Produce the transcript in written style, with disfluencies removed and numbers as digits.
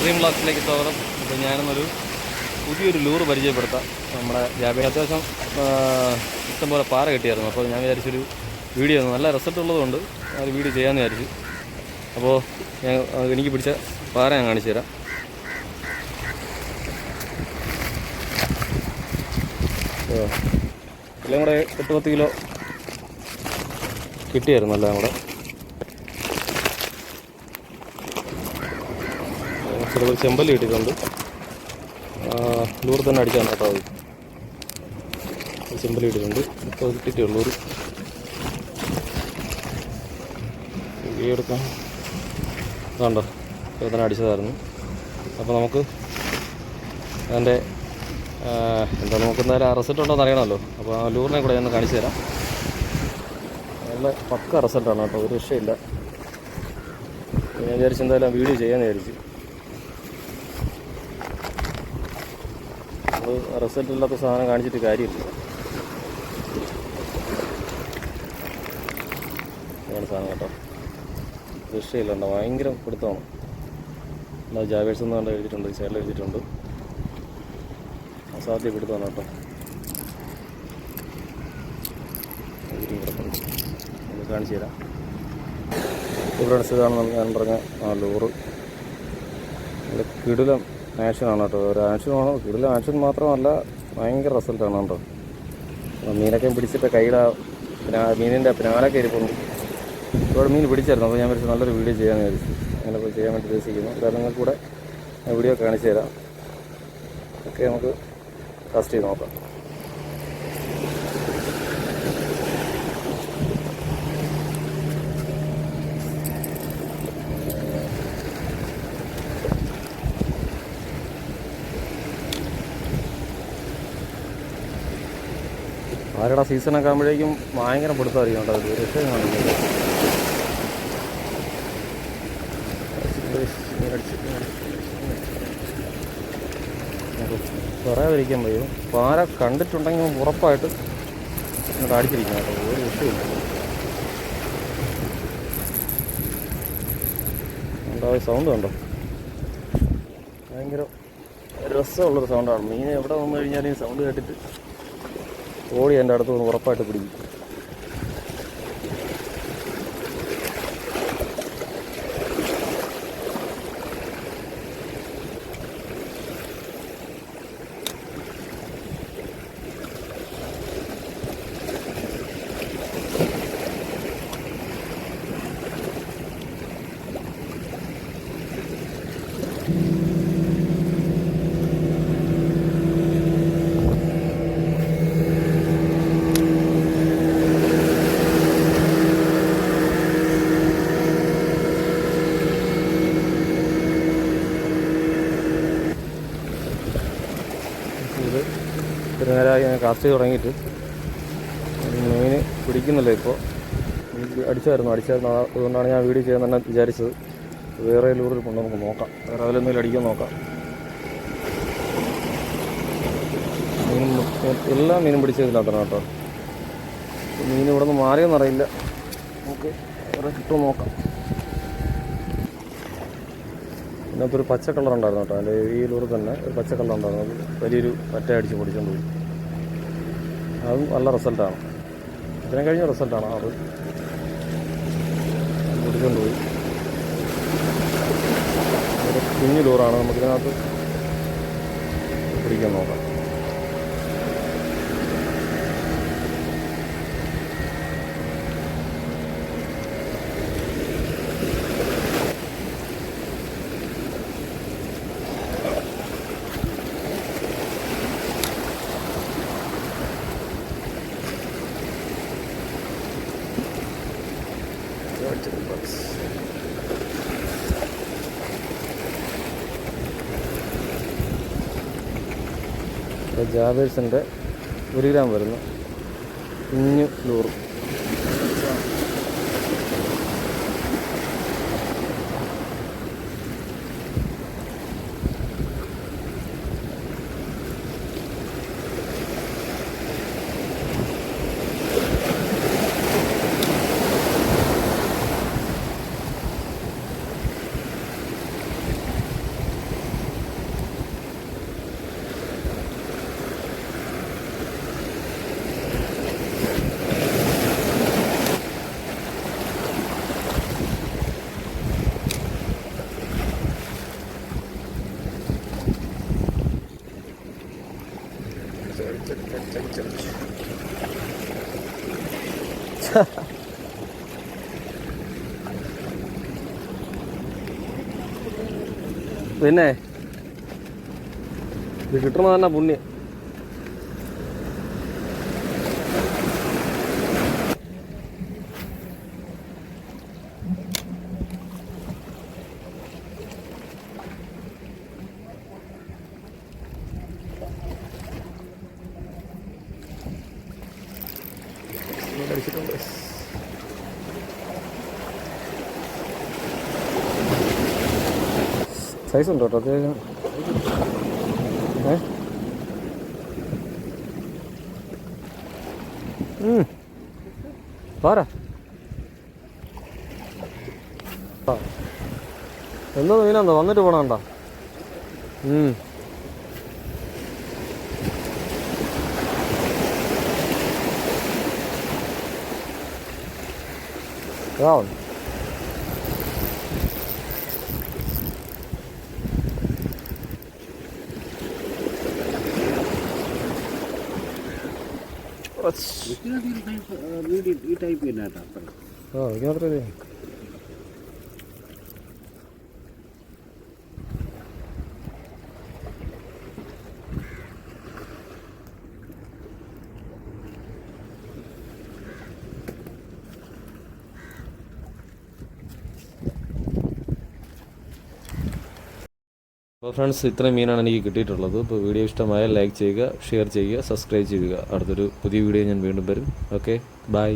Dream ബ്ലാസ്റ്റിലേക്ക് സ്വാഗതം. അപ്പോൾ ഞാനൊന്നൊരു പുതിയൊരു ലൂറ് പരിചയപ്പെടുത്താം. നമ്മുടെ ജാബി അത്യാവശ്യം ഇഷ്ടംപോലെ പാറ കിട്ടിയായിരുന്നു. അപ്പോൾ ഞാൻ വിചാരിച്ചൊരു വീഡിയോ നല്ല റിസൾട്ട് ഉള്ളതുകൊണ്ട് ഒരു വീഡിയോ ചെയ്യാമെന്ന് വിചാരിച്ചു. അപ്പോൾ ഞാൻ എനിക്ക് പിടിച്ച പാറ ഞാൻ കാണിച്ചു തരാം. എല്ലാം കൂടെ 8-10 കിലോ കിട്ടിയായിരുന്നു. എല്ലാം കൂടെ ചിലപ്പോൾ ചെമ്പല്ലി കിട്ടിയിട്ടുണ്ട്. ലൂറ് തന്നെ അടിക്കാൻ കേട്ടോ. ചെമ്പല്ലി കിട്ടിയിട്ടുണ്ട്. ഇപ്പോൾ കിട്ടിയിട്ടേ ഉള്ളൂ. ഒരു വീഡിയോ എടുക്കാൻ കണ്ടോ, ഇപ്പോൾ തന്നെ അടിച്ചതായിരുന്നു. അപ്പോൾ നമുക്ക് അതിൻ്റെ എന്താ നമുക്ക് എന്തായാലും ആ റിസൾട്ട് ഉണ്ടോ എന്ന് അറിയണമല്ലോ. അപ്പോൾ ആ ലൂറിനെ കൂടെ ഞാൻ കാണിച്ചു തരാം. നല്ല പക്ക റിസൾട്ടാണ് കേട്ടോ, ഒരു രക്ഷയില്ല. ഞാൻ വിചാരിച്ചു എന്തായാലും വീഡിയോ ചെയ്യാമെന്ന് വിചാരിച്ചു. അത് റിസൾട്ട് ഇല്ലാത്ത സാധനം കാണിച്ചിട്ട് കാര്യമില്ല. അങ്ങനെ സാധനം കേട്ടോ, രക്ഷയില്ല. ഭയങ്കര പിടുത്തമാണ്. എന്താ ജാവേഴ്സ് എന്ന് കണ്ട് എഴുതിയിട്ടുണ്ട്, സൈഡിൽ എഴുതിയിട്ടുണ്ട്. അസാധ്യ പിടുത്തമാണ് കേട്ടോ. ഇത് കാണിച്ചു തരാം. ഇവിടെ ഇതാണ് ഞാൻ പറഞ്ഞ ലൂറ്. ഇവിടെ കിടിലം ആക്ഷനാണ് കേട്ടോ. ഒരു ആക്ഷനാണോ, കിടിലം ആക്ഷൻ മാത്രമല്ല, ഭയങ്കര റിസൾട്ടാണ് കേട്ടോ. മീനൊക്കെ പിടിച്ചിട്ട് കൈയുടെ മീനിൻ്റെ പിന്നാലൊക്കെ ഇരിപ്പുണ്ട്. ഒരുപാട് മീൻ പിടിച്ചായിരുന്നു. അപ്പോൾ ഞാൻ വിചാരിച്ചു നല്ലൊരു വീഡിയോ ചെയ്യാമെന്ന് വിചാരിച്ചു. അങ്ങനെ പോയി ചെയ്യാൻ വേണ്ടി ഉദ്ദേശിക്കുന്നു. കാരണം നിങ്ങൾക്ക് കൂടെ വീഡിയോ കാണിച്ചു തരാം. ഒക്കെ നമുക്ക് കാസ്റ്റ് ചെയ്ത് നോക്കാം. ആരുടെ സീസണൊക്കെ ആകുമ്പോഴേക്കും ഭയങ്കര പിടുത്തമായിരിക്കും കേട്ടോ. അത് രക്ഷയും കാണിക്കുന്നത്. പറയാതിരിക്കാൻ കഴിയും. പാര കണ്ടിട്ടുണ്ടെങ്കിൽ ഉറപ്പായിട്ട് ഇങ്ങോട്ട് അടിച്ചിരിക്കണം കേട്ടോ. ഒരു രക്ഷയില്ല. എന്താ സൗണ്ട് കണ്ടോ, ഭയങ്കര രസമുള്ളൊരു സൗണ്ടാണ്. മീൻ എവിടെ വന്നു കഴിഞ്ഞാലും ഈ സൗണ്ട് കേട്ടിട്ട് ഓടി എൻ്റെ അടുത്ത് നിന്ന് ഉറപ്പായിട്ട് പിടിക്കും. ഇത്ര നേരമായി ഞാൻ കാസ്റ്റ് ചെയ്ത് തുടങ്ങിയിട്ട് മീൻ പിടിക്കുന്നില്ല. ഇപ്പോൾ അടിച്ചായിരുന്നു. അതുകൊണ്ടാണ് ഞാൻ വീഡിയോ ചെയ്യാൻ തന്നെ വിചാരിച്ചത്. വേറെ ലൂറിൽ കൊണ്ട് നമുക്ക് നോക്കാം, വേറെ അതിലെന്തെങ്കിലും അടിക്കാൻ നോക്കാം. എല്ലാ മീനും പിടിച്ചതില്ലാത്തണം കേട്ടോ. മീൻ ഇവിടെ നിന്ന് മാറിയെന്നറിയില്ല. നമുക്ക് വേറെ കിട്ടുമോ നോക്കാം. ഇതിനകത്തൊരു പച്ച കളർ ഉണ്ടായിരുന്നു കേട്ടോ. അതിൻ്റെ ഈ ലൂറ് തന്നെ ഒരു പച്ച കളർ ഉണ്ടായിരുന്നു. അത് വലിയൊരു പറ്റ അടിച്ച് പൊടിച്ചുകൊണ്ട് പോയി. അതും നല്ല റിസൾട്ടാണ്. ഇതിനെ കഴിഞ്ഞ റിസൾട്ടാണ്. അത് പൊടിച്ചുകൊണ്ട് പോയി. ഒരു കുഞ്ഞു ലൂറാണ്. നമുക്കിതിനകത്ത് പിടിക്കാൻ നോക്കാം. ജാവേഴ്സിൻ്റെ 1 ഗ്രാം വരുന്നു കുഞ്ഞു ലൂറ്. പിന്നെ ഇത് കിട്ടണ തന്നെ പുണ്യം. അടിച്ചിട്ടുണ്ട്. സൈസ് ഉണ്ടോ കേട്ടോ അത്യാവശ്യം. പോരാ എന്തോ മീനാന്തോ വന്നിട്ട് പോണണ്ട. Wow. ഈ ടൈപ്പ് തന്നെ ആ എനിക്ക് മാത്രമേ. അപ്പോൾ ഫ്രണ്ട്സ്, ഇത്രയും മീനാണ് എനിക്ക് കിട്ടിയിട്ടുള്ളത്. ഇപ്പോൾ വീഡിയോ ഇഷ്ടമായാൽ ലൈക്ക് ചെയ്യുക, ഷെയർ ചെയ്യുക, സബ്സ്ക്രൈബ് ചെയ്യുക. അടുത്തൊരു പുതിയ വീഡിയോ ഞാൻ വീണ്ടും വരും. Okay, by.